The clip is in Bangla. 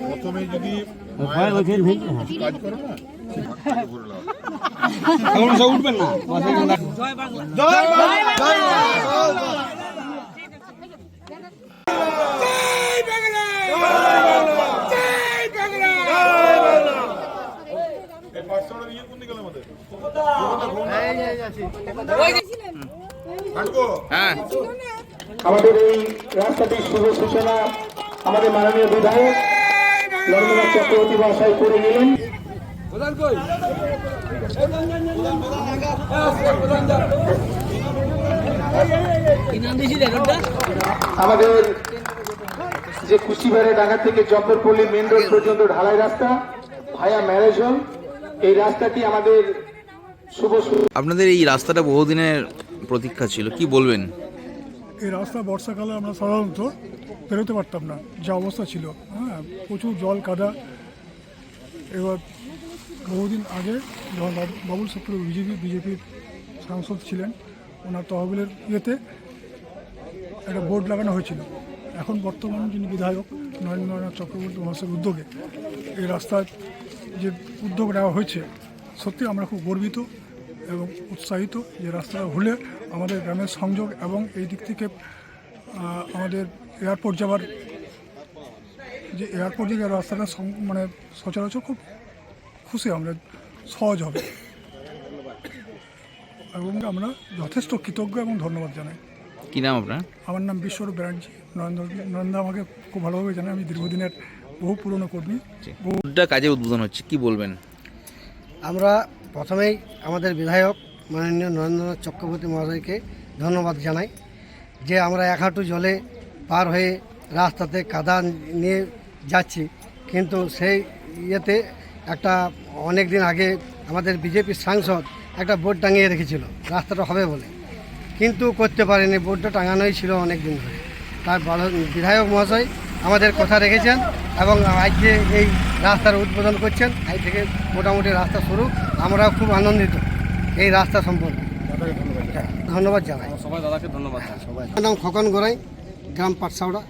প্রথমে যদি কাজ করো না উঠবেন না। জয় বাংলা, জয় বাংলা। আমাদের এই রাস্তাটির শুভ সূচনা আমাদের মাননীয় বিধায়ক নরেন্দ্রনাথ চক্রবর্তী মহাশয় করে নিলেন। আমাদের যে কুচিবাড়া ডাঙ্গা থেকে জব্বরপল্লী মেন রোড পর্যন্ত ঢালাই রাস্তা ভায়া ম্যারেজ হল, এই রাস্তাটি আমাদের শুভ। আপনাদের এই রাস্তাটা বহুদিনের প্রতীক্ষা ছিল, কি বলবেন? এই রাস্তা বর্ষাকালে আমরা সাধারণত বেরোতে পারতাম না, যা অবস্থা ছিল। হ্যাঁ, প্রচুর জল কাদা। এবার বহুদিন আগে যখন বাবুল সুপ্রিয় বিজেপির সাংসদ ছিলেন, ওনার তহবিলের ইয়েতে একটা বোর্ড লাগানো হয়েছিল। এখন বর্তমান যিনি বিধায়ক নরেন্দ্রনাথ চক্রবর্তী মহাশয়ের উদ্যোগে এই রাস্তার যে উদ্যোগ নেওয়া হয়েছে, সত্যি আমরা খুব গর্বিত এবং উৎসাহিত যে রাস্তাটা হলে আমাদের গ্রামের সংযোগ এবং এই দিক থেকে আমাদের এয়ারপোর্ট যাওয়ার যে রাস্তাটা মানে সচরাচর খুব খুশি, আমরা সহজ হবে এবং আমরা যথেষ্ট কৃতজ্ঞ এবং ধন্যবাদ জানাই। কি নাম আপনার? আমার নাম বিশ্বরূপ ব্যানার্জি। নরেন্দ্র আমাকে খুব ভালোভাবে জানে, আমি দীর্ঘদিনের বহু পুরনো কর্মী। বহুটা কাজে উদ্বোধন হচ্ছে, কি বলবেন? আমরা প্রথমেই আমাদের বিধায়ক মাননীয় নরেন্দ্রনাথ চক্রবর্তী মহাশয়কে ধন্যবাদ জানাই যে আমরা এক হাঁটু জলে পার হয়ে রাস্তাতে কাদা নিয়ে যাচ্ছি, কিন্তু সেই ইয়েতে একটা অনেক দিন আগে আমাদের বিজেপির সাংসদ একটা বোর্ড টাঙিয়ে রেখেছিল রাস্তাটা হবে বলে, কিন্তু করতে পারেনি। বোর্ডটা টাঙানোই ছিল অনেক দিন ধরে। তার বিধায়ক মহাশয় আমাদের কথা রেখেছেন এবং আজকে এই রাস্তার উদ্বোধন করছেন। আজ থেকে মোটামুটি রাস্তা শুরু। আমরাও খুব আনন্দিত এই রাস্তা সম্পর্কে। ধন্যবাদ জানাই সবাই, দাদাকে ধন্যবাদ। আমার নাম খোকন গোড়াই, গ্রাম পাটসাওড়া।